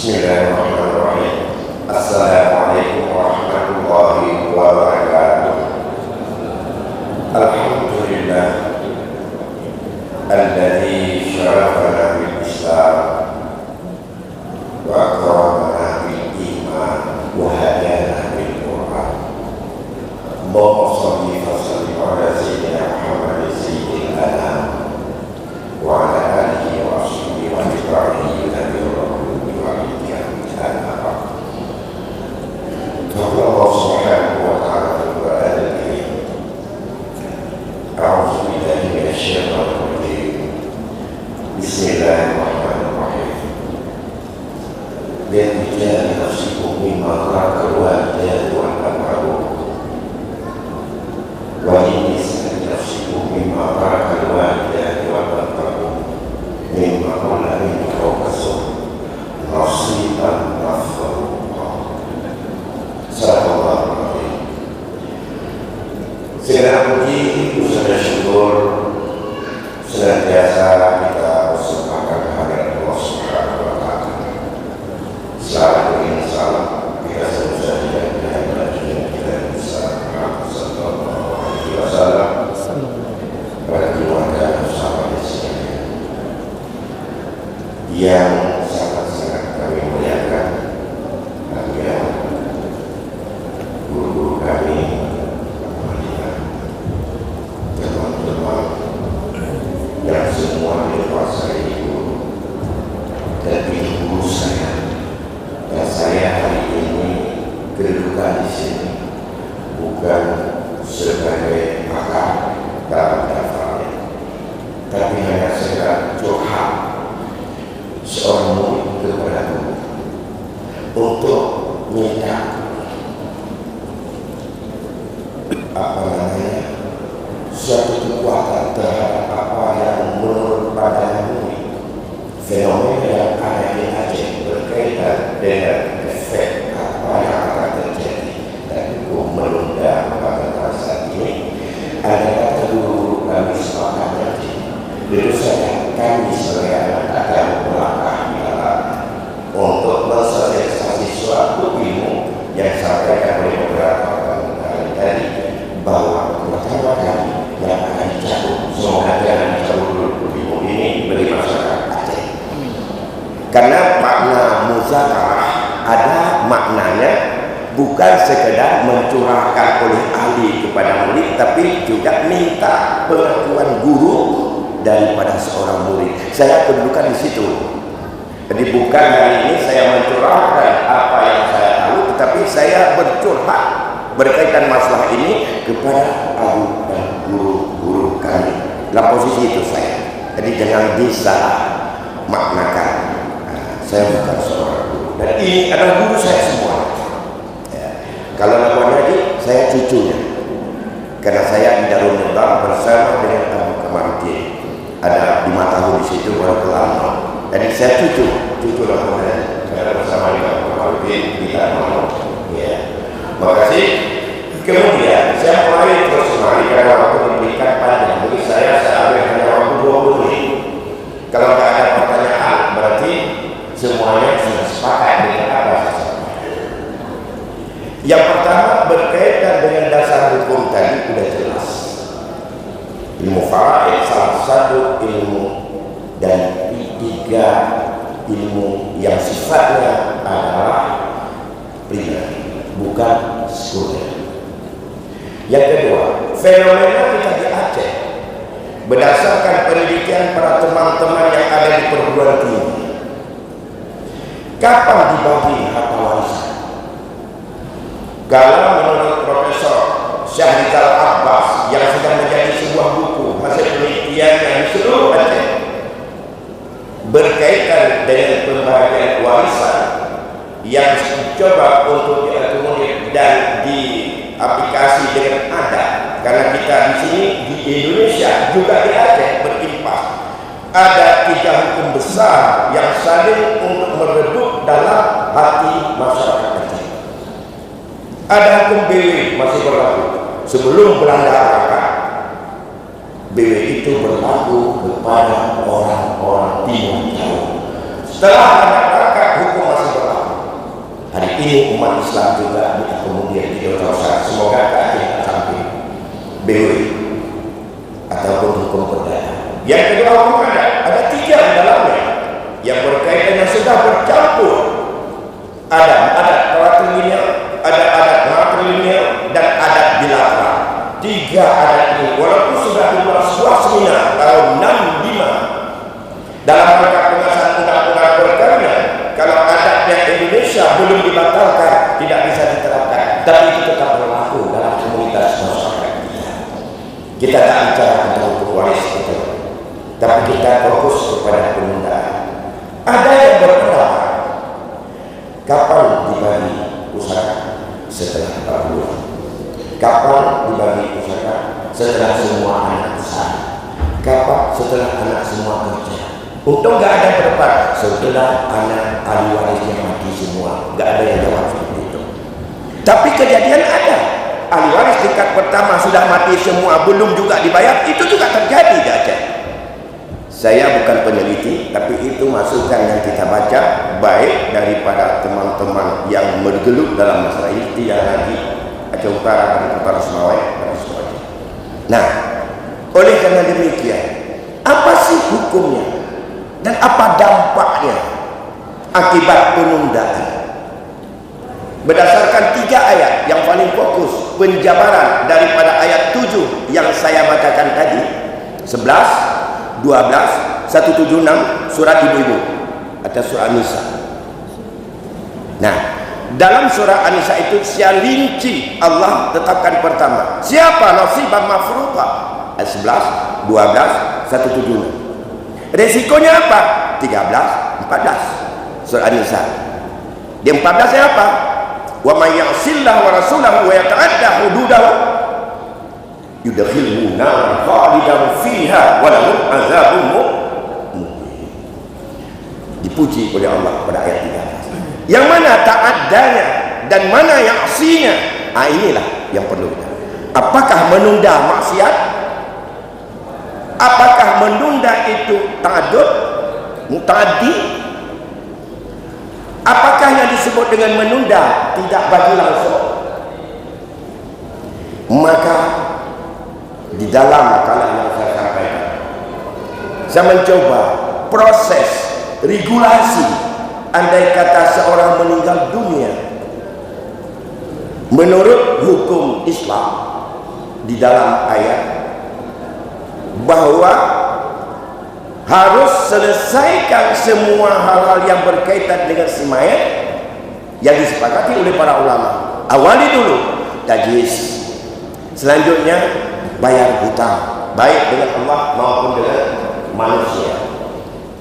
Bismillahirrahmanirrahim. Assalamualaikum warahmatullahi wabarakatuh. Alhamdulillah alladzi syarafana bil Islam wa akramana bil iman wa hadana bil Qur'an. Allahumma shalli wa sallim ala sayyidina Muhammad sayyidil anam wa ala alihi wa ashabihi wa atba'ihi Allah subhanahu wa ta'ala al-Quran al-Karim. A'udzu billahi minasyaitonir rajim. Bismillahirrahmanirrahim. Lirijali nafsikum mimma tarakal walidani wal aqrabun wa linisai nafsikum mimma tarakal walidani wal aqrabun mimma qala minka wa kasur nasiban mafruḍa. Assalamualaikum. Segala puji, puja syukur senantiasa kita persembahkan kehadirat Allah Subhanahu wa Ta'ala. Selalu ingin salam kita selalu saja kehadirat kita bisa Muhammad sallallahu alaihi wasallam pada keluarga dan sahabat sekalian yang sangat-sangat kami muliakan. Guru kami, teman-teman yang semua dikuasai guru dan guru saya, dan saya hari ini kedudukan di sini bukan sebagai pakar dalam daftarnya, tapi hanya sekedar curhat seorang murid kepada guru untuk minta suatu kekuatan terhadap apa yang menurut pandangan ini fenomena yang ada di Aceh berkaitan dengan efek apa yang akan terjadi dan hukum menunda pembangunan saat ini. Ada kata guru kami sepakat nanti itu saja kami sebagai anak akan melangkah di dalam untuk mensosialisasi suatu ilmu yang disampaikan oleh beberapa kali tadi, bahwa pertama kali yang akan dicabut, semoga jangan dicabut dulu ilmu ini bagi masyarakat Aceh. Karena makna muzakarah ada maknanya bukan sekedar mencurahkan oleh ahli kepada murid, tapi juga minta pengakuan guru daripada seorang murid. Saya kedudukan di situ. Jadi bukan hari ini saya mencurahkan apa yang saya tahu, tetapi saya bercurhat berkaitan masalah ini kepada abu dan guru-guru kami. Dalam posisi itu saya. Jadi jangan disalah maknakan. Saya bukan seorang guru. Dan ini adalah guru saya semua. Ya. Kalau lakukan lagi, saya cucunya. Karena saya di Darul Nurban bersama dengan Abu Kamarudin. Ada 5 tahun di situ baru kelama. Jadi saya cucu lakukan. Saya bersama dengan Abu Kamarudin di Darul. Ya. Terima kasih. Kemudian saya mulai terus kembali karena waktu diberikan panjang. Bagi saya ambil hanya waktu 20 menit. Kalau tidak ada pertanyaan berarti semuanya sudah sepakat dengan apa saja. Yang pertama berkaitan dengan dasar hukum tadi sudah jelas. Ilmu faraid salah satu ilmu dan 3 ilmu yang sifatnya adalah pribadi, bukan sekunder. Yang kedua, fenomena kita di Aceh berdasarkan penelitian para teman-teman yang ada di perguruan tinggi. Kapan dibagi harta warisan? Kalau menurut Profesor Syahrizal Abbas yang sedang menjadi sebuah buku hasil penelitian yang di seluruh Aceh berkaitan dengan pembagian warisan yang dicoba untuk diakomodir dan diaplikasi dengan adat, karena kita di sini di Indonesia juga di Aceh berlimpah. Ada 3 hukum besar yang saling untuk meredup dalam hati masyarakat Aceh. Ada hukum BW masih berlaku sebelum Belanda angkat. BW itu berlaku kepada orang-orang Timur Jauh. Setelah ada angkat, hukum masih Ini umat Islam juga kemudian didosa. Semoga tak sampai BW ataupun hukum perdana. Yang kedua, hukum ada 3 di dalamnya yang berkaitan yang sudah bercampur. Ada adat patrilineal, ada adat matrilineal, dan adat bilateral. 3 adat ini walaupun sudah dibuat sebuah seminar tahun 65 dalam rangka pengesahan undang-undang perkawinan, kalau adatnya Indonesia belum dibatalkan, tidak bisa diterapkan, tapi itu tetap berlaku dalam komunitas masyarakat kita. Kita tak bicara tentang hukum waris itu, tapi kita fokus kepada penundaan. Ada yang berpendapat kapan dibagi pusaka? Setelah 4 bulan. Kapan dibagi pusaka? Setelah semua anak besar. Kapan? Setelah anak semua kerja. Untung gak ada berdebat. Setelah anak ahli warisnya mati semua. Gak ada yang jawab seperti itu. Tapi kejadian ada. Ahli waris tingkat pertama sudah mati semua, belum juga dibayar. Itu juga terjadi di Aceh. Saya bukan peneliti, tapi itu masukan yang kita baca, baik daripada teman-teman yang bergelut dalam masalah ini, tidak lagi Aceh Utara dan Utara Semawai dan sebagainya. Nah, oleh karena demikian, apa sih hukumnya dan apa dampaknya akibat penundaan? Berdasarkan 3 ayat yang paling fokus, penjabaran daripada ayat 7 yang saya bacakan tadi, 11, 12, 176 surat ibu-ibu atau surah An-Nisa. Nah, dalam surah An-Nisa itu secara rinci Allah tetapkan pertama, siapa nasibah mafruḍah? Ayat 11, 12, 176. Resikonya apa? 13, 14 surah An-Nisa. Di 14 nya apa? Wa may ya'sillahu wa rasulahu wa yata'adda hududahu yudkhilhu nar khalidan fiha wa lahu azabun muhin. Dipuji oleh Allah pada ayat 3. Yang mana ta'addanya dan mana ya'sinya? Inilah yang perlu kita. Apakah menunda maksiat? Apakah menunda itu ta'addud, muta'addi? Apakah yang disebut dengan menunda tidak bagi langsung? Maka di dalam kalam yang saya sampaikan, saya mencoba proses regulasi. Andai kata seorang meninggal dunia menurut hukum Islam di dalam ayat bahwa harus selesaikan semua hal-hal yang berkaitan dengan si mayat yang disepakati oleh para ulama. Awali dulu tajhiz, selanjutnya bayar hutang, baik dengan Allah maupun dengan manusia.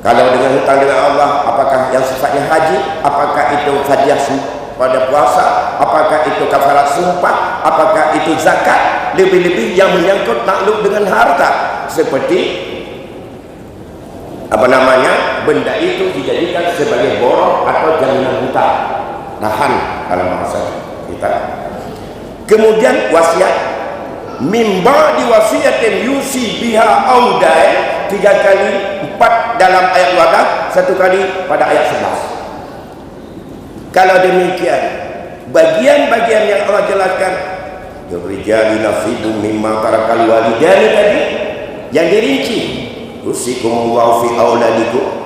Kalau dengan hutang dengan Allah, apakah yang sifatnya haji, apakah itu hadiah pada puasa, apakah itu kafarat sumpah, apakah itu zakat, lebih-lebih yang menyangkut takluk dengan harta, seperti benda itu dijadikan sebagai borong atau jaminan hutang, tahan kalau bahasa kita. Kemudian wasiat, mimba di wasiatin yusi biha audai, 3 kali, 4 dalam ayat 12, 1 kali pada ayat 11. Kalau demikian, bagian-bagian yang Allah jelaskan, yurijali nasibum mimma tarakal walidani tadi yang dirinci, yusikumullahu fi auladikum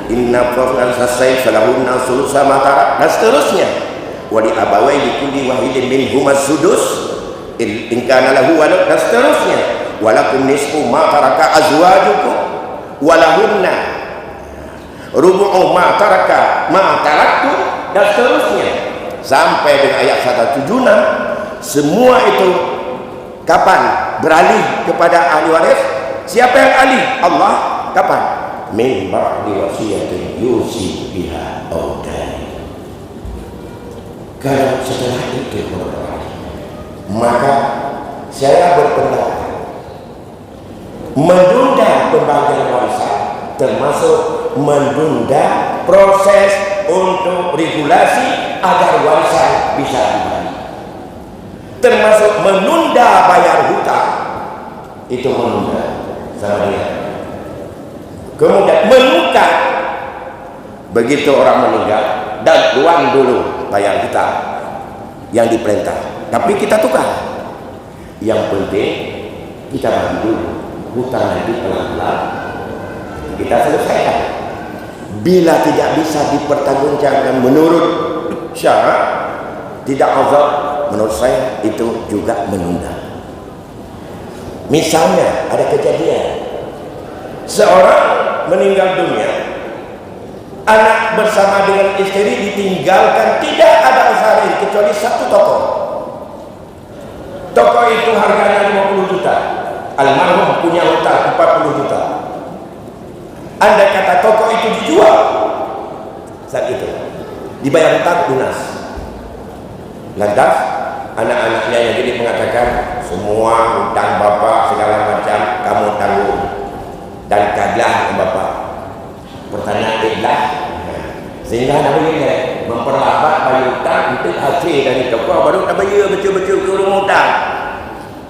inna fawlan sasai salahunna sulusa matara, dan seterusnya. Wali abawai likulli wahidin minhum as-sudus in kana lahu walad, dan seterusnya. Walakum nisfu ma taraka azwajukum walahunna rubu'u ma taraka ma taraktu, dan seterusnya sampai dengan ayat 176. Semua itu kapan beralih kepada ahli waris? Siapa yang alih? Allah. Kapan? Min ba'di wasiyatin yusi biha audai. Kalau setelah itu maka saya berpendapat menunda pembagian warisan termasuk menunda proses untuk regulasi agar warisan bisa dibagi, termasuk menunda bayar hutang. Itu menunda sama dia. Kemudian menukar, begitu orang meninggal dan uang dulu bayar kita yang diperintah, tapi kita tukar. Yang penting kita bagi dulu hutang, nanti pelan-pelan kita selesaikan. Bila tidak bisa dipertanggungjawabkan menurut syarat, tidak azab, menurut saya itu juga menunda. Misalnya ada kejadian seorang meninggal dunia, anak bersama dengan istri ditinggalkan, tidak ada usaha lain kecuali satu toko. Toko itu harganya 50 juta, almarhum punya hutang 40 juta. Andai kata toko itu dijual saat itu, dibayar hutang lunas, lantas anak-anaknya yang jadi mengatakan, semua hutang bapak segala macam kamu tanggung dan kaglah ke bapak. Pertanyaan adalah, sehingga nak boleh memperlambat bayar hutang untuk hasil dari toko, baru nak bayar betul-betul ke rumah hutang.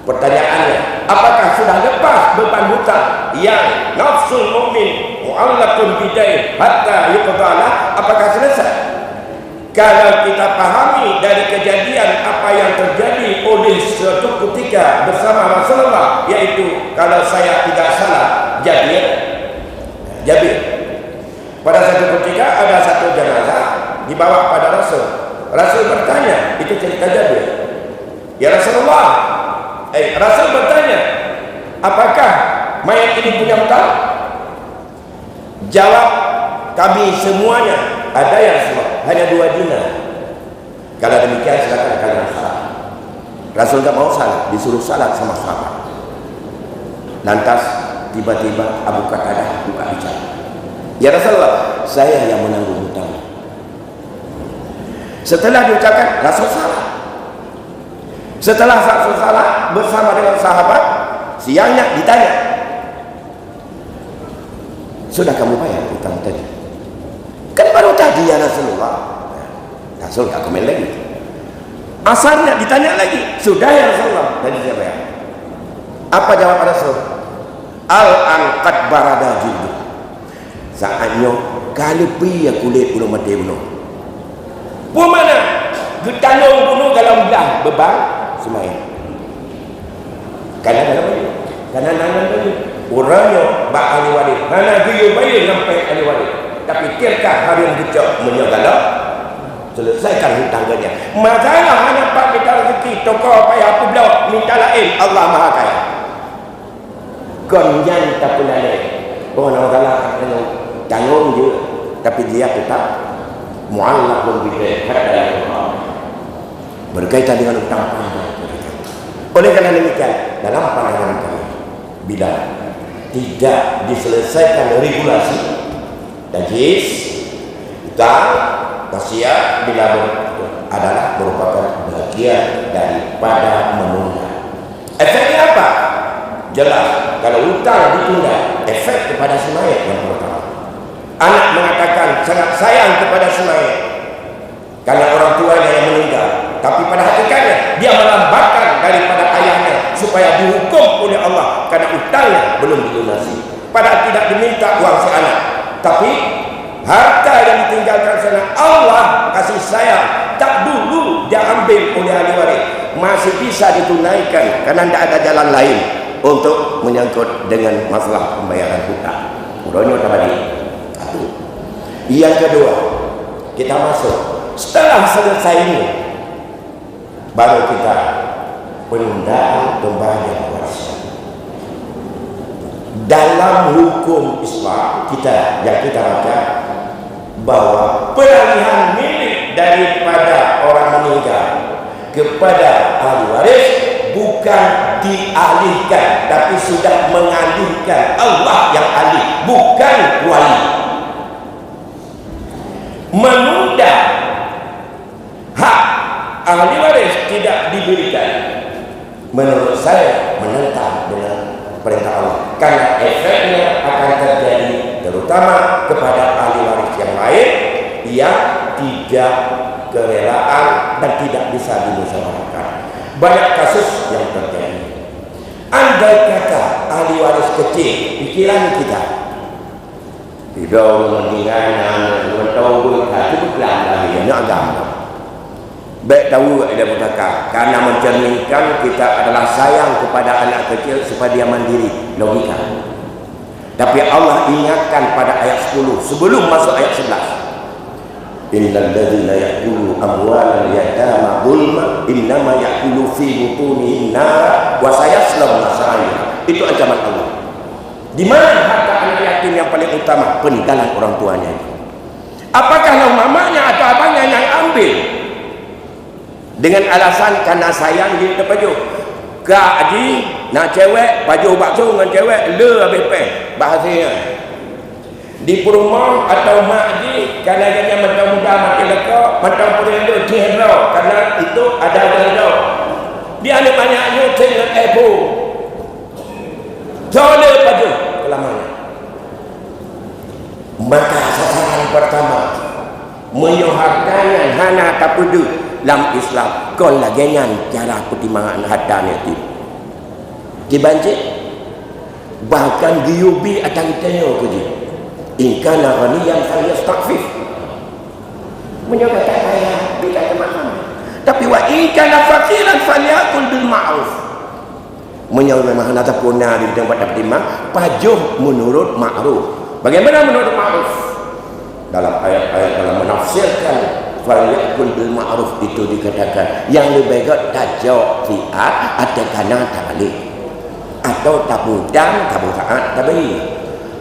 Pertanyaannya, apakah sudah lepas beban hutang yang nafsul mukmin mu'allaqun bidai hatta yuqdalah? Apakah selesai? Kalau kita pahami dari kejadian apa yang terjadi oleh suatu ketika bersama Rasulullah, yaitu kalau saya tidak salah Jabir. Pada satu ketika ada satu jenazah dibawa pada Rasul. Rasul bertanya, itu cerita Jabir. Ya Rasulullah, Rasul bertanya, apakah mayat ini punya hutang? Jawab, kami semuanya ada yang Rasulullah, hanya 2 dinar. Kalau demikian silakan kalian salat. Rasul tak mau salat, disuruh salat sama sahabat. Lantas tiba-tiba Abu Qatadah buka bicara, ya Rasulullah, saya yang menanggung hutang. Setelah diucapkan, Rasul salat. Setelah Rasul salat bersama dengan sahabat, siangnya ditanya, sudah kamu bayar hutang tadi? Kan baru tadi ya Rasulullah. Rasul tak komen lagi. Asarnya ditanya lagi, sudah ya Rasulullah, tadi saya bayar. Apa jawab Rasul? Al-an qad barada jildu. Saatnya kali piya kulit belum mati bunuh. Puan mana? Getanung bunuh dalam belah beban semayang. Karena dalam baju, karena nangan baju. Orangnya bak ahli waris, mana gaya bayar sampai ahli waris. Tapi tiap hari yang kecok menyagalah, selesaikan hutangnya. Masalah hanya pak minta rezeki, toko payah aku belah, minta lain, Allah Maha Kaya. Konjan tak pernah lain. Orang Allah tanggung je, tapi dia tetap mu'allaqun bidai hatta Allah. Berkaitan dengan hutang panjang. Oleh karena demikian, dalam pandangan kami, bila tidak diselesaikan regulasi najis, hutang, wasiat bila adalah merupakan bagian daripada menunda. Efeknya apa? Jelas, kalau hutang ditunda, efek kepada si mayat yang pertama. Anak mengatakan sangat sayang kepada si mayat karena orang tuanya yang meninggal, tapi pada hakikatnya dia melambatkan daripada ayahnya supaya dihukum oleh Allah karena hutangnya belum dilunasi. Padahal tidak diminta uang si anak, tapi harta yang ditinggalkan sana Allah kasih sayang, tak dulu dia ambil oleh ahli waris, masih bisa ditunaikan karena tidak ada jalan lain untuk menyangkut dengan masalah pembayaran hutang. Urutnya tadi. Yang kedua, kita masuk setelah selesai ini, baru kita penundaan pembagian warisan. Dalam hukum Islam kita yang kita baca bahwa peralihan milik daripada orang meninggal kepada ahli waris bukan dialihkan, tapi sudah mengalihkan. Allah yang alih, bukan wali. Menunda hak ahli waris tidak diberikan, menurut saya menentang dengan perintah Allah, karena efeknya akan terjadi terutama kepada ahli waris yang lain yang tidak kerelaan dan tidak bisa dimusyawarahkan. Banyak kasus yang terjadi. Andai kata ahli waris kecil, pikiran kita tidak meninggalkan, tahu itu bukan lagi agama. Baik tahu ada berkata, karena mencerminkan kita adalah sayang kepada anak kecil supaya dia mandiri, logika. Tapi Allah ingatkan pada ayat 10 sebelum masuk ayat 11. Innal ladzina ya'kulu amwalal yatama zulma innama ya'kulu fi butunihim nar wa sayaslawna sa'ira. Itu ancaman Allah. Di mana harta anak yatim yang paling utama? Peninggalan orang tuanya. Apakah mamanya atau abangnya yang ambil? Dengan alasan karena sayang dia baju. Kak Haji nak cewek baju bakso dengan cewek le habis pe bahasanya. Di rumah atau mak Haji karena dia muda mati lekak, macam perindo dihero karena itu ada gendo. Dia ada banyaknya dengan ebo. Jole baju kelamanya. Maka sasaran pertama menyuharkan hana tapudu dalam Islam kon lagengan cara pertimbangan hadanya itu dibanci bahkan giyubi atang tanya kerja ingkana ghaniyan falyastaqfif menyebut kaya bila teman-teman tapi wa ingkana faqiran falyakul bil ma'ruf menyebut memang nak puna di tempat pertimbang pajuh menurut ma'ruf. Bagaimana menurut ma'ruf? Dalam ayat-ayat dalam menafsirkan falyakul bil ma'ruf itu dikatakan yang lebih baik tajau fi'at atau kana tabalik atau tabudang tabu'at tabi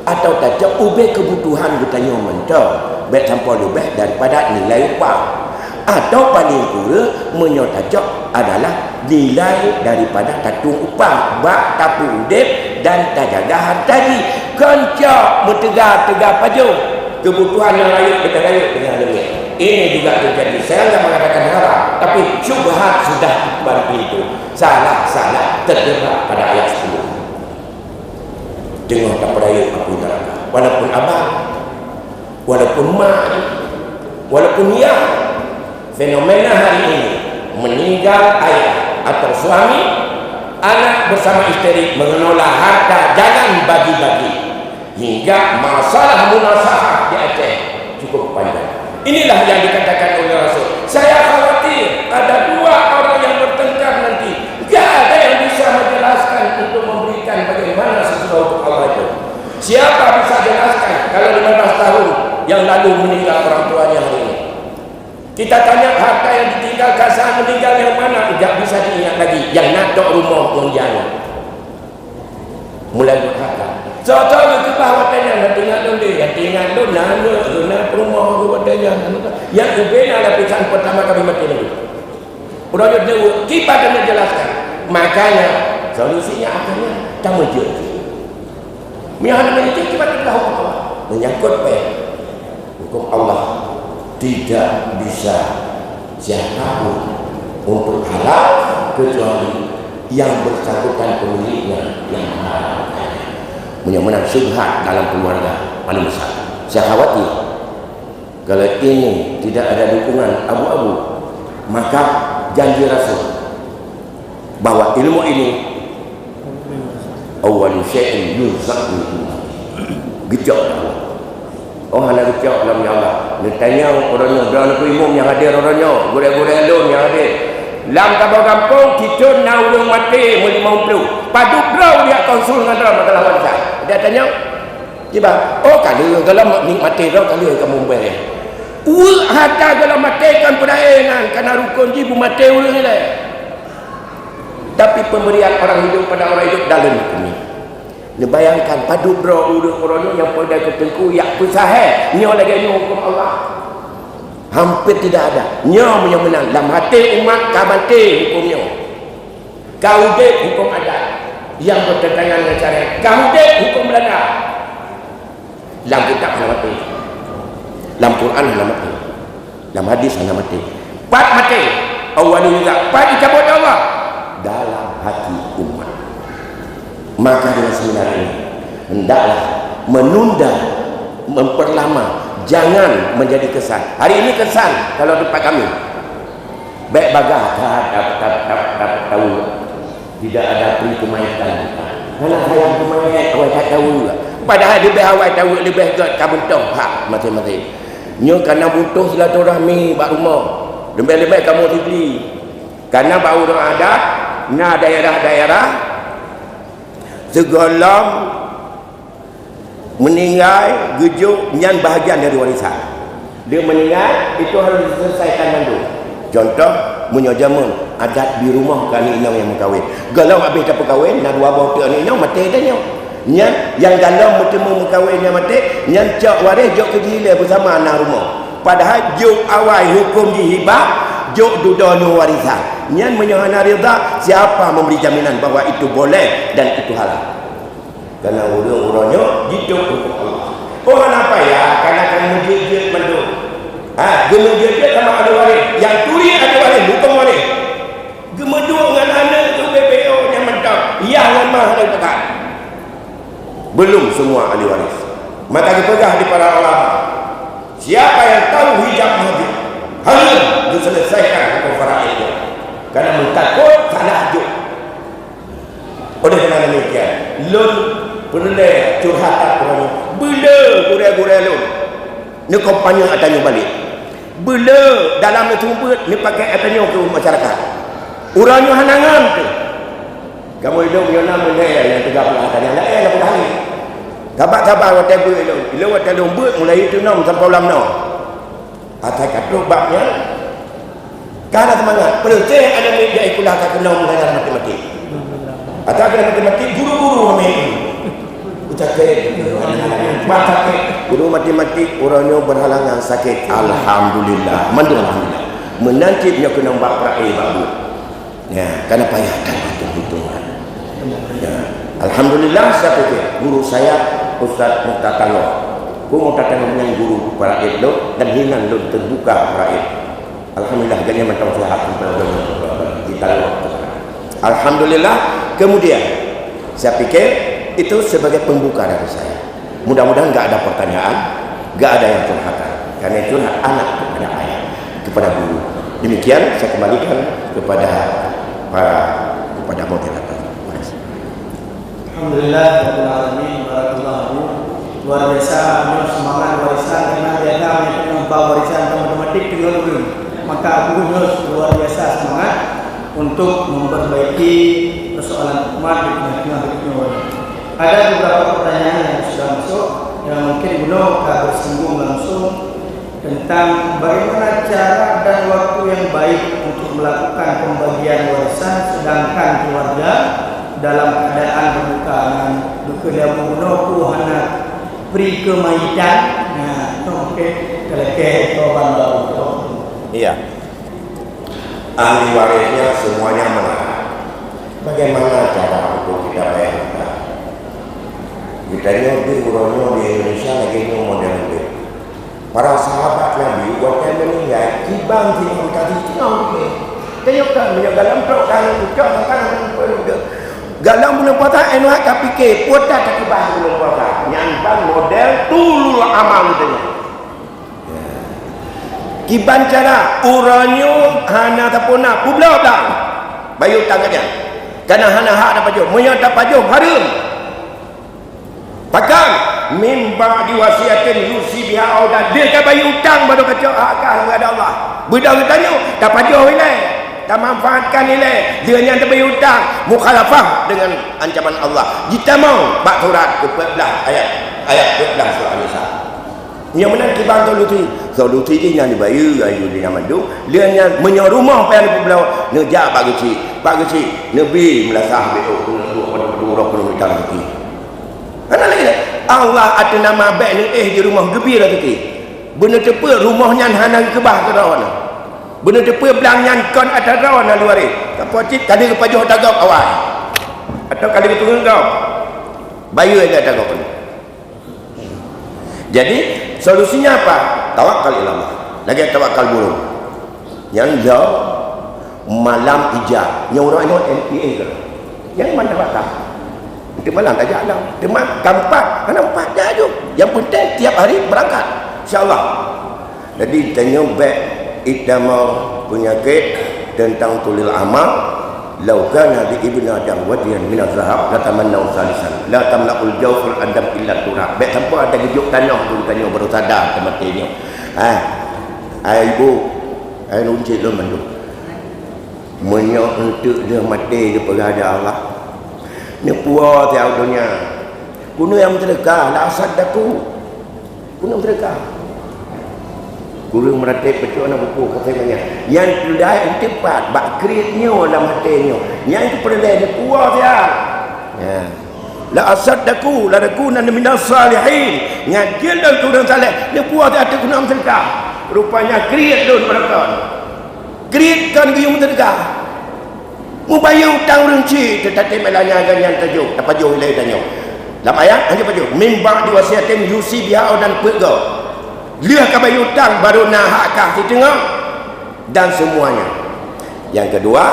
atau tajau ubah kebutuhan bertanya mentor baik tanpa lebih daripada nilai upah atau paling kurang menyotajak adalah nilai daripada tatung upah bak tapu udip dan tajaga hartadi kencak mentegak-tegak paju kebutuhan yang lain kita lain dengan demikian. Ini juga terjadi. Saya tidak mengatakan haram, tapi syubhat sudah seperti itu. Salah terjebak pada ayat 10. Tengok tak peraya aku neraka. Walaupun abang, walaupun mak, walaupun ia, fenomena hari ini meninggal ayah atau suami, anak bersama isteri mengelola harta jangan bagi-bagi hingga masalah munasahah di Aceh cukup panjang. Inilah yang dikatakan oleh Rasul. Saya khawatir ada dua orang yang bertengkar nanti. Tidak ada yang bisa menjelaskan untuk memberikan bagaimana sesuatu Allah itu. Siapa bisa jelaskan kalau 15 tahun yang lalu meninggal orang tuanya hari ini? Kita tanya harta yang ditinggalkan saat meninggal yang mana? Tidak bisa diingat lagi. Yang nak rumah menjana. Mulai berkata. Contoh ke bawah tanya tinggal dulu dia, tinggal dulu nana rumah ke tanya. Yang ubena lapisan pertama kami mati dulu. Udah jauh kita kena jelaskan. Makanya solusinya akhirnya tak menjadi. Misalnya menjadi kita tidak hukum Allah. Menyangkut hukum Allah tidak bisa siapapun untuk halal kecuali yang bersangkutan pemiliknya yang halal. Menang syubhat dalam keluarga paling besar. Saya khawatir kalau ini tidak ada dukungan abu-abu, maka janji Rasul bahwa ilmu ini awal syai'in yuzak min gejak oh hanya gejak dalam Allah dia tanya orangnya dalam umum yang hadir orangnya gurau-gurau lon yang hadir dalam kampung kita nak ulung mati 50 padu bro dia konsul dengan dalam masalah wanita dia tanya tiba oh kalau dalam nikmati roh kalau kamu bayar harta dalam mati kan perainan karena rukun jibu mati ulung ni tapi pemberian orang hidup pada orang hidup dalam ini bayangkan padu bro ulung orang yang pada ketengku yang pusahai nyo lagi nyo hukum Allah hampir tidak ada nyo yang menang dalam hati umat kabante hukumnya kaudek hukum adat yang bertentangan dengan syariat kaudek hukum Belanda dalam kitab hana mati dalam Quran hana mati dalam hadis hana mati pat mati awal juga pat dicabut Allah dalam hati umat. Maka dengan seminar ini hendaklah menunda, memperlama, jangan menjadi kesan. Hari ini kesan kalau tempat kami baik bagah dapat tahu tidak ada pri kemaitan. Kalau saya kemayat awak tak tahu juga. Padahal lebih awak tahu lebih kat kabun tahu hak mati-mati. Nyo karena butuh silaturahmi bak rumah. Lebih-lebih kamu beli. Karena baru ada daerah-daerah segala meninggal gejuk yang bahagian dari warisan. Dia meninggal itu harus diselesaikan dulu. Contoh menyojamun adat di rumah kali inang yang berkahwin. Galau habis dah berkahwin nak dua bau ni inang mati dah nyau. Yang galau bertemu berkahwin yang mati, yang cak waris jok kejila bersama anak rumah. Padahal jok awal hukum dihibah, jok dudanu warisan. Yang menyahana rida siapa memberi jaminan bahawa itu boleh dan itu halal. Karena urang-urangnya hidup untuk Allah. Orang apa ya? Karena kan mujid mendu. Gemujid sama ada waris. Yang turi ada waris, bukan waris. Gemedua dengan anak itu BPO yang mentok. Yang lemah dari pekat. Belum semua ahli waris. Maka dipegah di para ulama. Siapa yang tahu hijab mujid, harus diselesaikan hukum faraid itu. Karena mentakut salah juk. Oleh kerana demikian, lun boleh curhatan orang bila gurau-gurau lun ni kompanya atanya balik bila dalam tumput ni pakai atanya ke masyarakat urangnya hanangan tu kamu hidup yang nama yang 30 atanya lain apa dah ni sabar-sabar watai ber tu bila watai lomba mulai itu 6 sampai ulam 6 atas kata babnya kerana semangat perlu saya ada media ikulah kata 6 mengajar matematik atau kena matematik guru-guru kami sakit guru matematik orangnya berhalangan sakit alhamdulillah alhamdulillah menanti punya kena buat pra'i babu ya kerana payah dan hitung-hitungan ya alhamdulillah saya fikir guru saya Ustaz Muhtatalo aku Muhtatalo dengan guru pra'i lo dan hinan lo terbuka pra'i alhamdulillah ganya mentang sehat kita alhamdulillah. Kemudian saya pikir itu sebagai pembuka dari saya. Mudah-mudahan enggak ada pertanyaan, enggak ada yang curhatan. Karena curhat anak kepada ayah, kepada guru. Demikian saya kembalikan kepada moderator. Alhamdulillah rabbil alamin barakallahu. Luar biasa semangat warisan karena dia tahu membawa warisan matematik dengan guru. Maka Abu Yunus luar biasa semangat untuk memperbaiki persoalan umat di tengah-tengah berikutnya. Ada beberapa pertanyaan yang sudah masuk yang mungkin belum bersinggung langsung tentang bagaimana cara dan waktu yang baik untuk melakukan pembagian warisan sedangkan keluarga dalam keadaan berduka dan duka dia membunuhku hanya beri kemahitan. Nah, itu mungkin kelekeh korban baru. Iya. Ahli warisnya semuanya menang. Bagaimana cara untuk kita bayarkan? Kita ini urangnya di Indonesia lagi ini model itu. Para sahabat Nabi waktu meninggal kibang sini tadi tengah ke. Tengok kan dalam program ucap kan galang bulan puasa enak tapi ke puasa tak kibang bulan puasa. Nyambang model tulul amal itu. Kiban cara urangnya hana tapuna publa bang. Bayu tangannya. Karena hana hak dapat jom, menyata pajum harum. Pakai mimba diwasiatin yusi biha audan. Dia kan bayi utang baru kacau akal kepada Allah. Budak tanya, tak pajum nilai, tak manfaatkan nilai. Dia yang terbayi utang, mukhalafah dengan ancaman Allah. Kita mau bak surat ke-14 ayat 14 surah An-Nisa. Yang mana kibang solusi je yang dibayu ayu di nama tu dia yang menyerumah pada pulau nejak pak kecil nabi melasah betul 20 km lagi ana lagi Allah ada nama baik ni di rumah gebir lagi benar tepa rumahnya hana kebah ke rawan benar tepa belangnya kon ada rawan luar apa cip kali kepajuh tagap awal atau kali ketunggu kau bayu ada tagap. Jadi solusinya apa? Tawakal ilallah. Lagi tawakal burung. Yang jauh malam ijab. Yang orang itu NPA ke? Yang mana tawakal? Itu malam tak jalan. Itu kampat. Mana 4 jam. Yang penting tiap hari berangkat. InsyaAllah. Jadi tanya baik kita mau penyakit tentang tulil amal. Lau kana bi ibn adam wadiyan min az-zahab la tamannaw salisan la tamla'ul jawful adam illa turab. Baik tanpa ada gejuk tanah tu tanya baru sadar tematinya. Ibu Air runcit lo manduk. Menyok untuk dia mati dia berada Allah. Ni puas tiap dunia. Kuno yang terdekat, la asad daku. Kuno terdekat. Guru meratip betul anak buku katanya. Yang tidak tepat, bak kreatnya dalam hatinya. Yang kepada dia puas dia. Ya. La asad daku, la dakuna minas salihin. Ngajil dan kurang saleh. Dia puas dia ada guna terdekat. Rupanya kreat don mereka. Kreatkan dia terdekat. Mubaya utang rinci tetapi melanya ganyan tajuk. Apa jauh ilai tanya. Dalam ayat hanya tajuk mimba diwasiatin yusi biha dan perga. Lihat kabar hutang baru nahakah di tengah dan semuanya. Yang kedua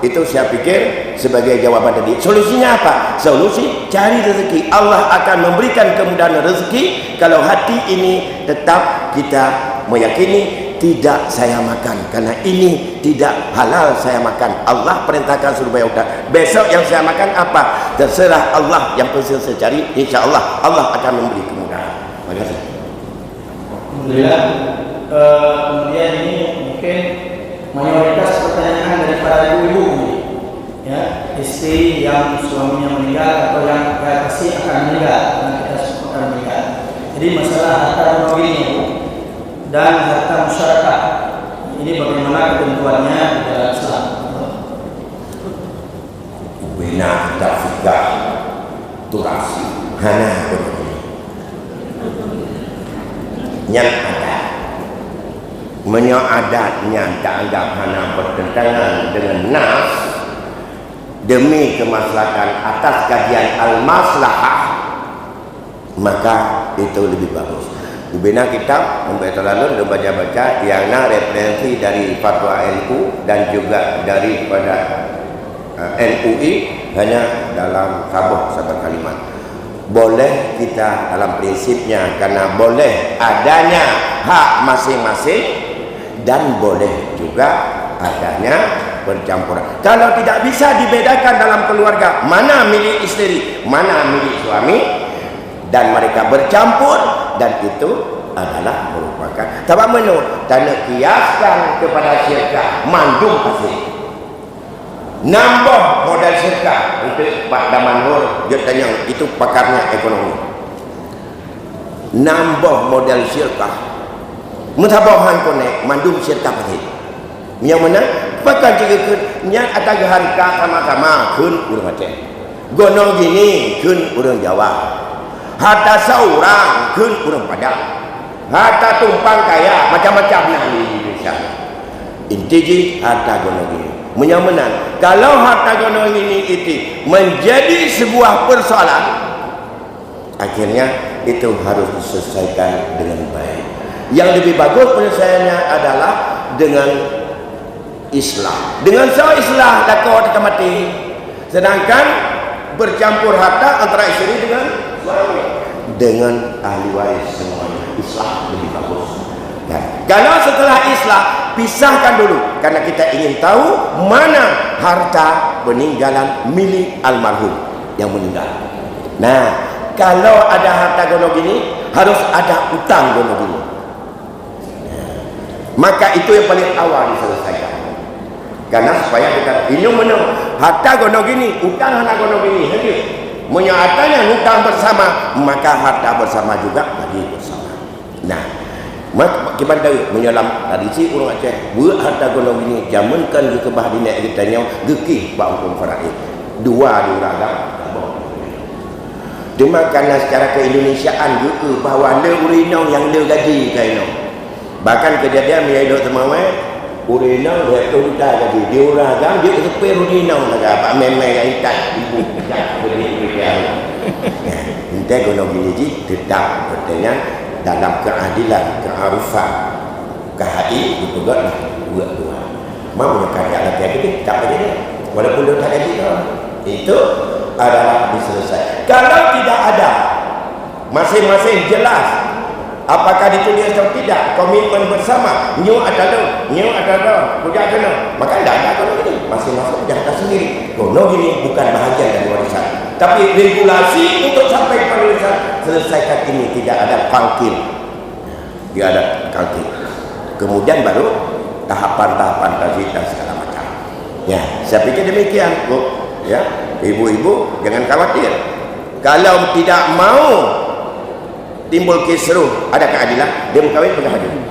itu saya pikir sebagai jawaban tadi. Solusinya apa? Solusi cari rezeki. Allah akan memberikan kemudahan rezeki kalau hati ini tetap kita meyakini tidak saya makan karena ini tidak halal saya makan. Allah perintahkan suruh bayar hutang. Besok yang saya makan apa? Terserah Allah. Yang penting saya cari, insya Allah Allah akan memberi kemudahan. Terima kasih. Alhamdulillah. Kemudian ini mungkin mayoritas pertanyaan dari para ibu-ibu, ya, istri yang suaminya meninggal atau yang pasti akan meninggal karena kita semua akan meninggal. Jadi masalah harta mobilnya dan harta masyarakat ini bagaimana ketentuannya di dalam Islam? Benar tak fikah turasi hana berbeda. Yang ada menyo adatnya tak anggap hana bertentangan dengan nas demi kemaslahatan atas kajian al-maslahah, maka itu lebih bagus. Bina kitab membaca lalu dan baca-baca yang referensi dari fatwa NU dan juga daripada NUI hanya dalam sabar kalimat. Boleh kita dalam prinsipnya karena boleh adanya hak masing-masing dan boleh juga adanya percampuran. Kalau tidak bisa dibedakan dalam keluarga mana milik istri, mana milik suami dan mereka bercampur dan itu adalah merupakan tabak menu dan kiaskan kepada syirkah mandum pasti. Nambah modal syirkah untuk Pak Damanhur dia tanya itu pakarnya ekonomi. Nambah modal syirkah mutabahan konek mandum syirkah pasti. Yang mana pakai juga yang ada harga sama-sama kun urang Aceh. Gono gini kun urang Jawa. Harta seorang kun urang Padang. Harta tumpang kaya macam-macam di Indonesia. Inti harta gono gini. Menyamanan kalau harta gono ini itu menjadi sebuah persoalan, akhirnya itu harus diselesaikan dengan baik. Yang lebih bagus penyelesaiannya adalah dengan Islam. Dengan sebuah Islam dakwa kita mati. Sedangkan bercampur harta antara istri dengan suami dengan ahli waris semuanya Islam lebih bagus. Dan kalau setelah Islam pisahkan dulu karena kita ingin tahu mana harta peninggalan milik almarhum yang meninggal. Nah, kalau ada harta gono gini harus ada utang gono gini. Nah, maka itu yang paling awal diselesaikan. Karena supaya kita ini mana harta gono gini, utang harta gono gini, hadir. Menyatanya utang bersama, maka harta bersama juga bagi bersama. Nah, kita tahu menyelam tradisi orang Aceh buat harta golong ini jamankan ke kebah dinak kita nyau gekih pak hukum faraid dua diuragam cuma karena secara keindonesiaan juga bahawa le urinau yang le gaji kaino bahkan kejadian dia dok temawai urinau dia tu kita gaji diuragam dia kesepi urinau laga pak memang ikat ibu ikat beri dia entah golong ini tetap bertanya dalam keadilan, kearifan, KHI itu juga lah dua-dua. Mau punya karya lagi itu tak ada dia. Walaupun dia tak ada itu adalah diselesaikan. Kalau tidak ada, masing-masing jelas apakah ditulis atau tidak komitmen bersama. Nyu ada puja kena. Maka tidak ada kalau ini masing-masing jaga sendiri. Kono gini bukan bahagian dari warisan. Tapi regulasi untuk sampai kepada warisan selesaikan ini tidak ada pangkil. Tidak ada pangkil. Kemudian baru tahapan-tahapan tajwid dan segala macam. Ya, saya pikir demikian, Bu. Ya, ibu-ibu jangan khawatir. Kalau tidak mau timbul kisruh, ada keadilan, dia berkahwin berkahwin.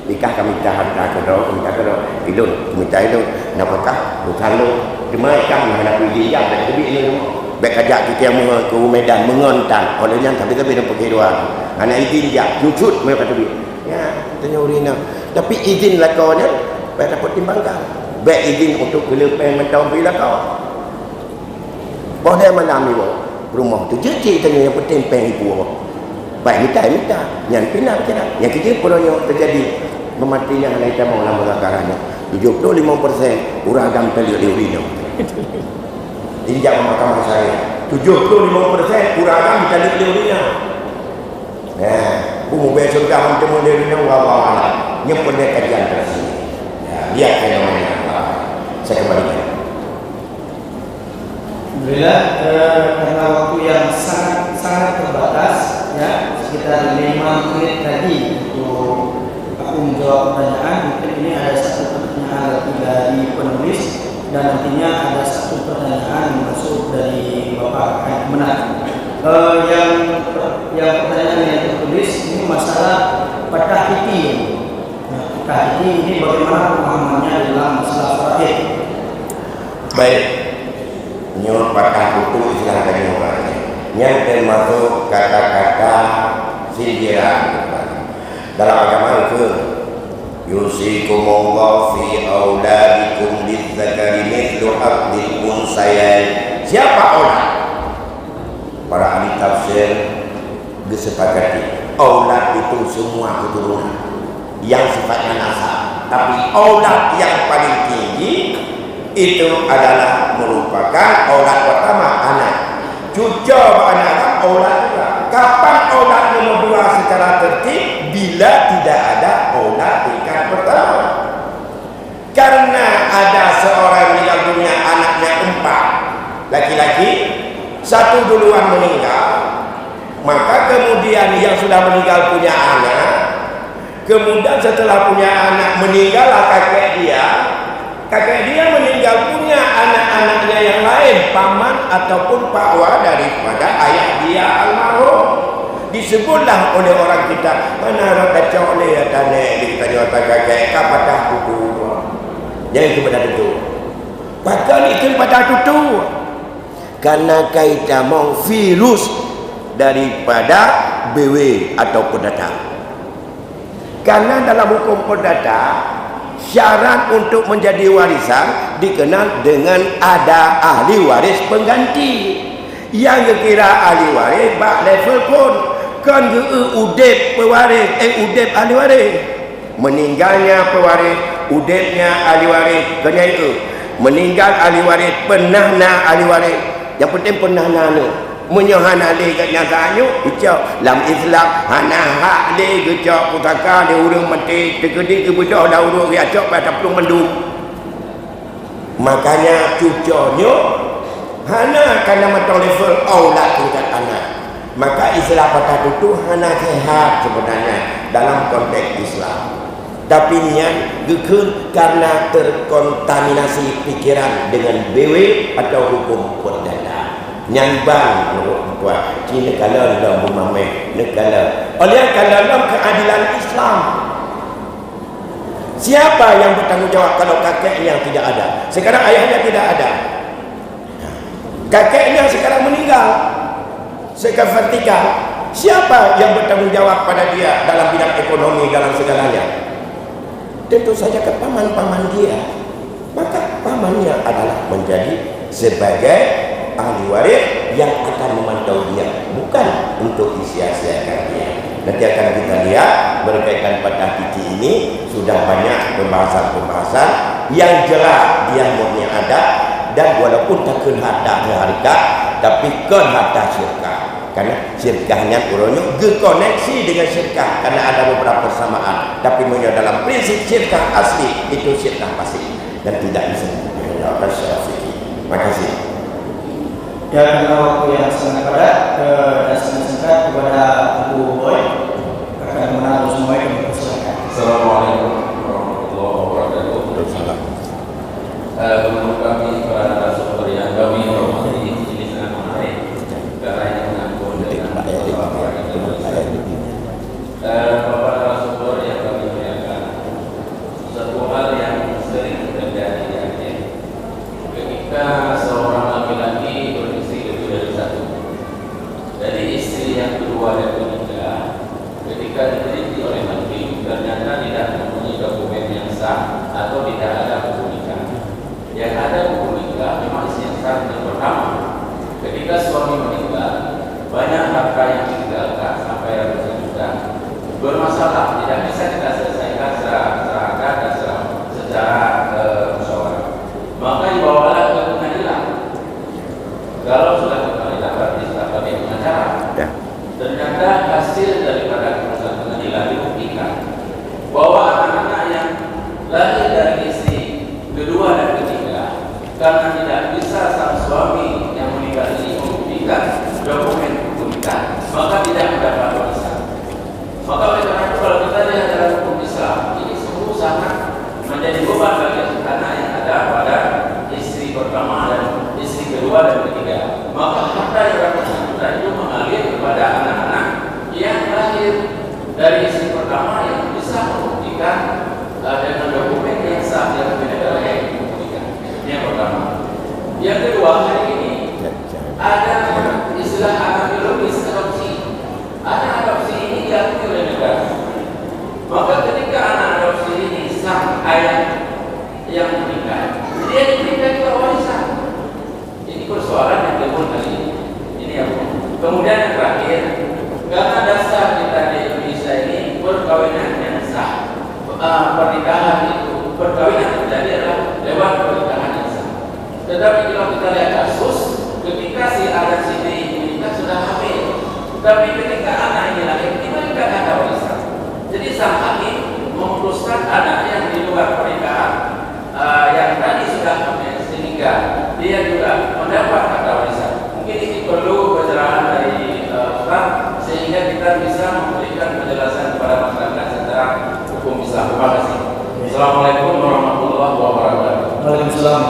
Nikah kami tahan kedua, ilun, minta ilun, napakah, bukanlah, cuma ikan mana pergi jam dan lebih ini semua. Baik ajak kita yang ke Medan mengontan, olehnya tapi dalam perkeduan. Anak izin jak, cucut mereka kata dia. Ya, tanya urina. Tapi izin lah kau ni, baik dapat timbangkan. Baik izin untuk kelepeng mentau bila kau. Boleh malam ni rumah tu je tanya yang penting peng ibu. Baik minta, yang pindah macam mana? Yang kita pun yang terjadi mematinya anak kita mau lama karannya. 75% kurang agam pelio di urina. Tinjau mahkamah saya 75% kurang agam kita di urina. Nah, bumu besok dah untuk menderita wawala. Nyempun dia kajian tersini. Ya, lihat fenomena apa. Saya kembalikan. Alhamdulillah, karena waktu yang sangat terbatas, ya, sekitar 5 menit tadi untuk aku menjawab pertanyaan. Mungkin ini ada satu pertanyaan dari penulis dan nantinya ada satu pertanyaan masuk dari Bapak Menat. Yang pertanyaan yang tertulis ini masalah patah titi. Nah, patah titi ini bagaimana pemahamannya dalam masalah faraid? Baik, nyur patah kutu istilah dari orangnya. Yang termasuk kata-kata sindiran dalam agama itu. Yusikumullah fi auladikum lidzakari mithlu haddil unsayain. Siapa aulad? Para ahli tafsir disepakati aulad itu semua keturunan yang sifatnya nasab, tapi aulad yang paling tinggi itu adalah merupakan aulad pertama anak, cucu anak, aulad juga. Kapan aulad nomor 2 secara tertib? Bila tidak ada aulad tingkat pertama. Karena ada seorang yang punya anaknya 4 laki-laki, 1 duluan meninggal, maka kemudian yang sudah meninggal punya anak, kemudian setelah punya anak meninggallah kakek dia meninggal punya anak-anaknya yang lain, paman ataupun pakwa daripada ayah dia almarhum. Disebutlah oleh orang kita, mana rata cole ya tane kita jawatan kakek kapatah tutu. Yang itu pada tutu. Bahkan itu pada tutu. Karena kaitan mau virus daripada BW atau perdata. Karena dalam hukum perdata syarat untuk menjadi warisan dikenal dengan ada ahli waris pengganti. Yang kira ahli waris bak level pun kan udep pewaris udep ahli waris. Meninggalnya pewaris, udepnya ahli waris. Kena itu meninggal ahli waris, pernahna ahli waris. Yang penting pernah nanu menyohan ali kat nyatanya ucap lam Islam hana hak le ucap putaka dia urang mati tegedi ke budak dah urang dia cok pada pelung mendung. Makanya cucunya hana karena matang level aulad tingkat anak. Maka istilah patah itu hana sehat sebenarnya dalam konteks Islam. Tapi niat gekun karena terkontaminasi pikiran dengan BW atau hukum perdata. Nyambang menurut tuan. Ini negara dalam bumamai negara. Oleh kalau dalam keadilan Islam. Siapa yang bertanggungjawab kalau kakeknya tidak ada? Sekarang ayahnya tidak ada. Kakeknya sekarang meninggal. Sekarang vertikal. Siapa yang bertanggungjawab pada dia dalam bidang ekonomi, dalam segalanya? Tentu saja ke paman-paman dia. Maka pamannya adalah menjadi sebagai ahli waris yang akan memantau dia, bukan untuk disia-siakan dia. Nanti akan kita lihat berkaitan patah titi ini sudah banyak pembahasan-pembahasan yang jelas dia murni ada, dan walaupun tak harta harga tapi kan harta syirkah. Karena syirkahnya kurangnya berkoneksi dengan syirkah karena ada beberapa persamaan, tapi dalam prinsip syirkah asli itu syirkah pasti dan tidak bisa dilakukan secara fikih. Terima kasih. Ya, karena waktu yang sangat padat dan sangat singkat, kepada Abu Boy akan menaruh semua yang dipersilakan. Assalamualaikum warahmatullahi wabarakatuh. sah atau tidak ada hukum nikah. Yang ada hukum nikah memang isi yang sah yang pertama. Ketika suami meninggal, banyak harta yang ditinggalkan sampai ratusan juta bermasalah, tidak bisa kita selesaikan secara musyawarah. Maka dibawalah ke pengadilan. Kalau sudah ke pengadilan berarti sudah pakai pengacara. Ternyata hasil daripada keputusan pengadilan dibuktikan bahwa anak-anak yang lahir dari istri kedua dan ketiga, karena tidak bisa sang suami yang meninggal ini membuktikan dokumen hukum nikah, maka tidak mendapat warisan. Maka oleh karena itu kalau kita lihat dalam hukum Islam, ini sungguh sangat menjadi beban bagi anak yang ada pada istri pertama dan istri kedua dan ketiga. Maka harta yang ratusan juta itu mengalir kepada anak-anak yang lahir dari istri pertama yang bisa membuktikan dengan dokumen yang sah yang berbeda yang dibuktikan. Ini yang pertama. Yang kedua, hari ini ada istilah anak biologis adopsi. Anak adopsi ini diakui oleh negara. Maka ketika anak adopsi ini sang ayah yang menikah, dia diberikan juga warisan. Ini persoalan yang timbul kali ini. Ini yang kemudian yang terakhir, karena dasar kita di Indonesia ini perkawinan yang sah. Pernikahan itu, perkawinan terjadi adalah lewat pernikahan yang sah. Tetapi kalau kita lihat kasus, ketika si anak sini menikah sudah hamil, tapi ketika anak ini lahir, kita tidak ada warisan. Jadi sang hakim memutuskan anak yang di luar pernikahan yang tadi sudah hamil sehingga dia juga mendapat harta warisan. Mungkin ini perlu pencerahan dari Ustaz sehingga kita bisa memberikan penjelasan kepada masyarakat secara hukum Islam. Terima kasih. Assalamualaikum warahmatullahi wabarakatuh. Waalaikumsalam.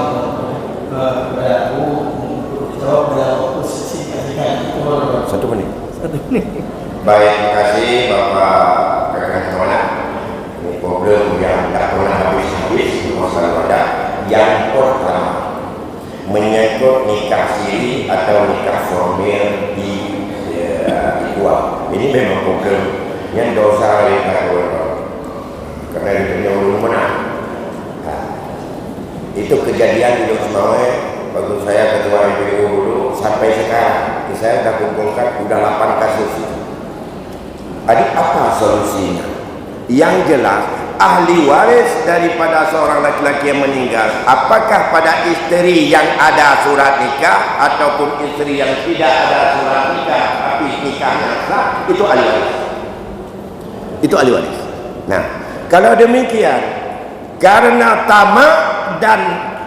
Kepada aku jawab pada posisi kasihkan 1 menit. 1 menit. Baik, terima kasih Bapak Kakak Tona. Ini problem yang tak pernah habis-habis masalah pada yang pertama menyangkut nikah siri atau nikah formil di luar. Ini memang problem yang dosa oleh para ulama karena itu yang belum menang. Itu kejadian di Semawai. Waktu saya ketua MPU dulu sampai sekarang saya sudah kumpulkan sudah 8 kasus. Adik, apa solusinya? Yang jelas ahli waris daripada seorang laki-laki yang meninggal, apakah pada istri yang ada surat nikah ataupun istri yang tidak ada surat nikah tapi nikahnya sah, itu ahli waris. Itu ahli waris. Nah, kalau demikian karena tamak dan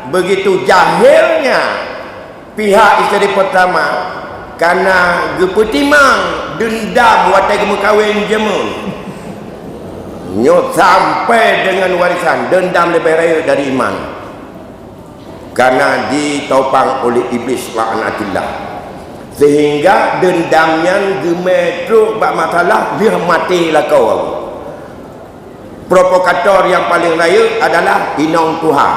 begitu jahilnya pihak istri pertama karena gepetimang dendam watai kawin jemun nyot sampai dengan warisan, dendam lebih raya dari iman karena ditopang oleh iblis la'anatillah, sehingga dendamnya gemetruk bak masalah dia matilah kau. Provokator yang paling raya adalah inong Tuhan.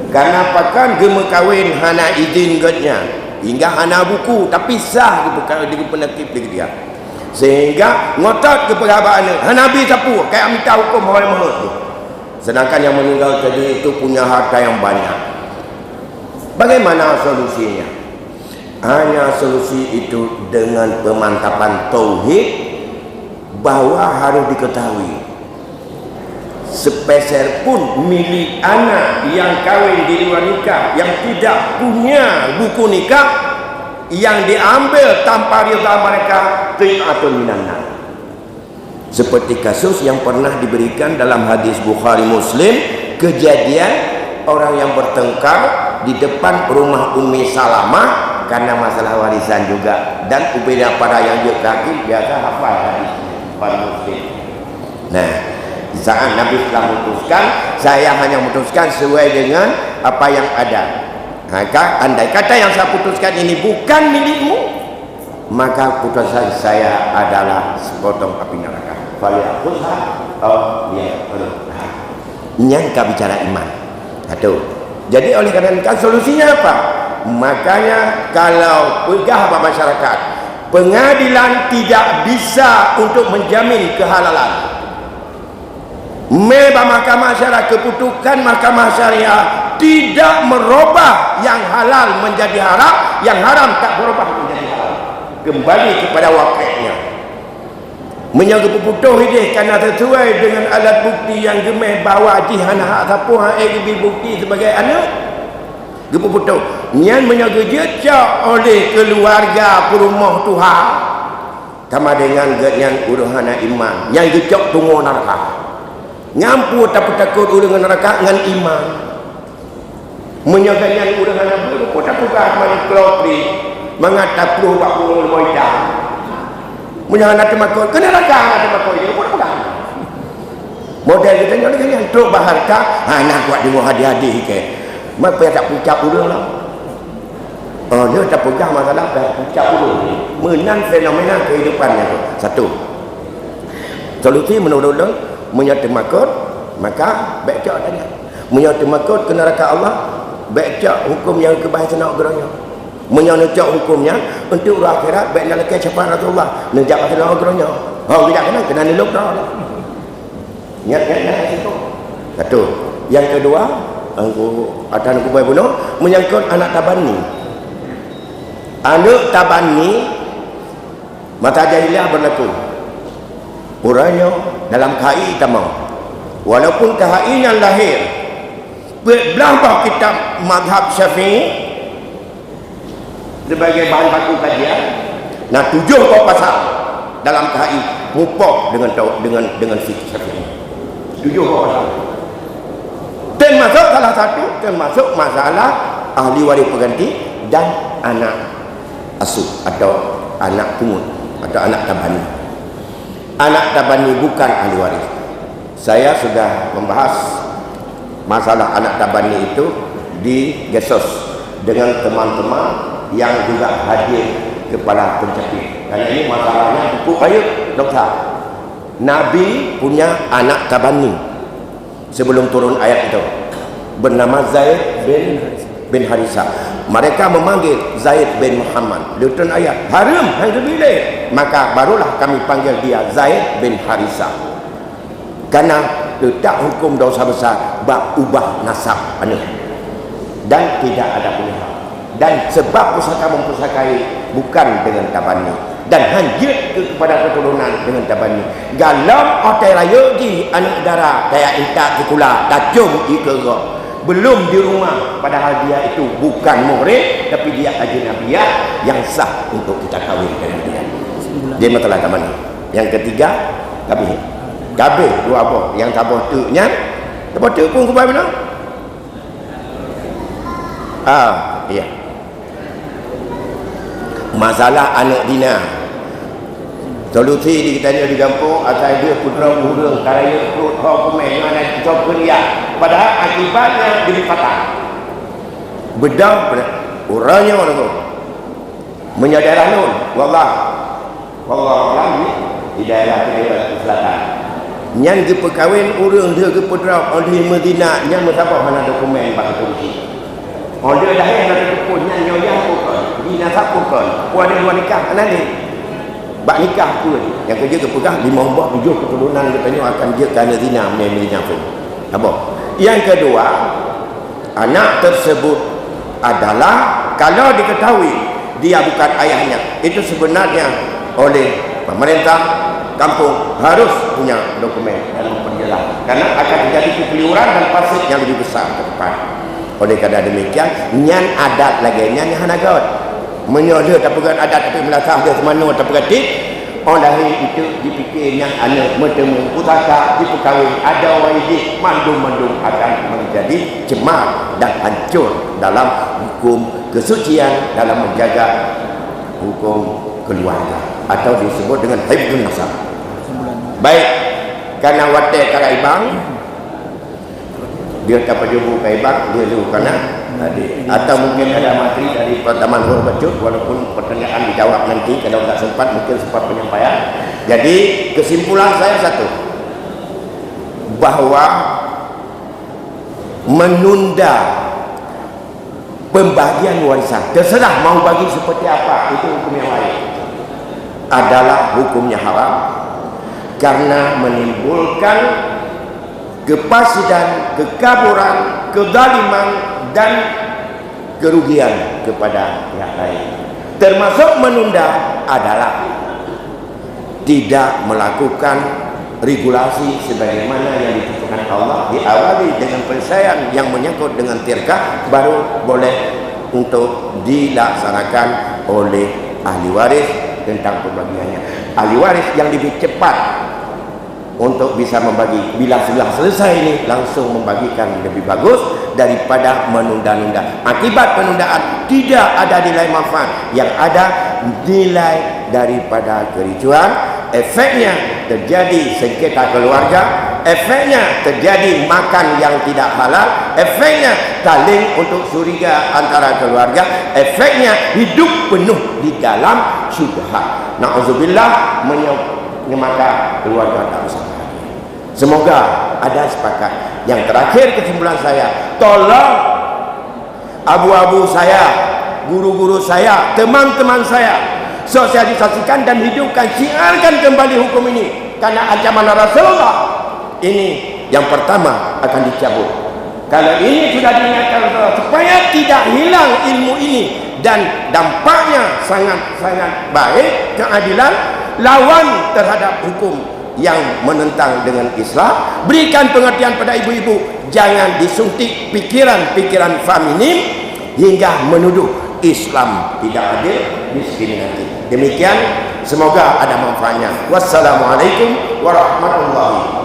Karena pakan gema kawin hana izin getnya hingga hana buku tapi sah di penakib dia, sehingga ngotot ke perabaan Nabi sapu kayak minta hukum orang mahal tu. Sedangkan yang meninggal tadi itu punya harta yang banyak. Bagaimana solusinya? Hanya solusi itu dengan pemantapan tauhid, bahwa harus diketahui sepeser pun milik anak yang kawin di luar nikah yang tidak punya buku nikah yang diambil tanpa rida mereka qit'atun minan nar. Seperti kasus yang pernah diberikan dalam hadis Bukhari Muslim, kejadian orang yang bertengkar di depan rumah Ummi Salamah karena masalah warisan juga, dan Ubaidah pada yang dia kaki biasa hafal hadis Bukhari Muslim. Nah, saat Nabi telah memutuskan, saya hanya memutuskan sesuai dengan apa yang ada. Maka andai kata yang saya putuskan ini bukan milikmu, maka putusan saya adalah sepotong api neraka. Falyakhudha atau dia nyangka bicara iman. Satu. Jadi oleh karena itu solusinya apa? Makanya kalau pegah masyarakat, pengadilan tidak bisa untuk menjamin kehalalan. Meba mahkamah syariah, keputusan mahkamah syariah tidak merubah yang halal menjadi haram, yang haram tak berubah menjadi halal, kembali kepada wakilnya. Menjaga keputuh ini kerana sesuai dengan alat bukti yang gemeh bawa jihana hak siapa hak bukti sebagai anak keputuh yang menjaga jejak oleh keluarga perumah Tuhan sama dengan yang uruhana iman yang jejak tunggu neraka ngampu tapi takut uruhana neraka dengan iman menjaga yang uruhana beruput takut mana kelopri mengatap perlu wakil moidah menyangan nak makoi kena ragang nak makoi dia pun pegang model kita ni yang teruk baharka nak buat dia hadiah-hadiah ke mak payah tak pucap urang lah dia tak pegang masalah dah pucap urang menang fenomena kehidupannya tu satu solusi menurut menyata makot maka baca tanya menyata makot kena raka Allah baca hukum yang kebahasan nak geraknya menyonocok hukumnya untuk akhirat baik dalam kecapan Rasulullah nejak pasal orang-orangnya tidak kena niluk dah ingat itu satu yang kedua akan aku bunuh menyangkut anak tabani masa jahiliah berlaku orangnya dalam KHI tamau walaupun KHI yang lahir belah kitab mazhab Syafi'i sebagai bahan baku kajian. Nah 7 pasal dalam KHI rupuk dengan fikih Syafi'i. 7 pasal. Termasuk salah satu termasuk masalah ahli waris pengganti dan anak asuh atau anak pungut atau anak tabani. Anak tabani bukan ahli waris. Saya sudah membahas masalah anak tabani itu di Gesos dengan teman-teman yang juga hadir kepala pencapit. Karena ini masalahnya buku ayat dokter. Nabi punya anak tabani sebelum turun ayat itu bernama Zaid bin Harisa. Mereka memanggil Zaid bin Muhammad. Dia turun ayat haram yang terpilih, maka barulah kami panggil dia Zaid bin Harisa. Karena letak hukum dosa besar bab ubah nasab anak dan tidak ada pilihan. Dan sebab pusaka mempusakai bukan dengan tabani dan hanjut kepada keturunan dengan tabani. Galam otai raya di anak negara daya intak kekula dacung ikera belum di rumah padahal dia itu bukan murid tapi dia ajnabiyah yang sah untuk kita kahwin dengan dia. Dia masalah tabani. Yang ketiga kabeh dua apa yang tabah tu nya tabah tu pun kubai mana? Iya. Masalah anak dina solusi di kita di kampung asal dia putra burung karaya perut hukumnya mana kita kuliah padahal akibatnya jadi fatal bedang orangnya mana tu menyadari nun wallah di daerah selatan yang diperkahwin orang dia ke putra oleh Medina yang mendapat mana dokumen bagi polisi dia dah ada pun yang nyonya pun dina sapukon puan dia nikah anak ni bak nikah pun yang kerja kepegang 5 buah 7 keturunan katanya akan dia kerana zina menyanyi pun apa yang kedua anak tersebut adalah kalau diketahui dia bukan ayahnya itu sebenarnya oleh pemerintah kampung harus punya dokumen dalam perjalanan karena akan terjadi kekeliruan dan pasir yang lebih besar ke depan. Oleh kerana demikian nyan adat lagi nyan hanagot menyoda tak pegang adat tapi melasah dia semana tak berarti orang lahir itu dipikirnya anak bertemu pusaka diperkahwin ada orang ini mandum-mandum akan menjadi cemar dan hancur dalam hukum kesucian dalam menjaga hukum keluarga atau disebut dengan hibdun nasab. Baik karena watak karaibang dia tak perjubu kaibang dia lu kana atau mungkin ada materi dari Taman Hur Bacut walaupun pertanyaan dijawab nanti kalau tak sempat mungkin sempat penyampaian. Jadi kesimpulan saya satu bahawa menunda pembagian warisan terserah mau bagi seperti apa itu hukum yang lain adalah hukumnya haram karena menimbulkan kefasidan, kekaburan, kezaliman dan kerugian kepada pihak lain. Termasuk menunda adalah tidak melakukan regulasi sebagaimana yang ditentukan Allah, diawali dengan perselisihan yang menyangkut dengan tirkah, baru boleh untuk dilaksanakan oleh ahli waris tentang pembagiannya. Ahli waris yang lebih cepat untuk bisa membagi, bila sudah selesai ini langsung membagikan, lebih bagus daripada menunda-nunda. Akibat penundaan tidak ada nilai manfaat, yang ada nilai daripada kericuan. Efeknya terjadi sengketa keluarga, efeknya terjadi makan yang tidak halal, efeknya saling untuk curiga antara keluarga, efeknya hidup penuh di dalam syubhat. Na'udzubillah, menyemangka keluarga tak usah. Semoga ada sepakat. Yang terakhir, kesimpulan saya, tolong abu-abu saya, guru-guru saya, teman-teman saya, sosialisasikan dan hidupkan, siarkan kembali hukum ini, karena ancaman Rasulullah ini yang pertama akan dicabut. Kalau ini sudah diingatkan Rasulullah, supaya tidak hilang ilmu ini, dan dampaknya sangat-sangat baik, keadilan, lawan terhadap hukum yang menentang dengan Islam. Berikan pengertian pada ibu-ibu, jangan disuntik pikiran-pikiran feminim hingga menuduh Islam tidak adil, diskriminatif. Demikian, semoga ada manfaatnya. Wassalamualaikum warahmatullahi wabarakatuh.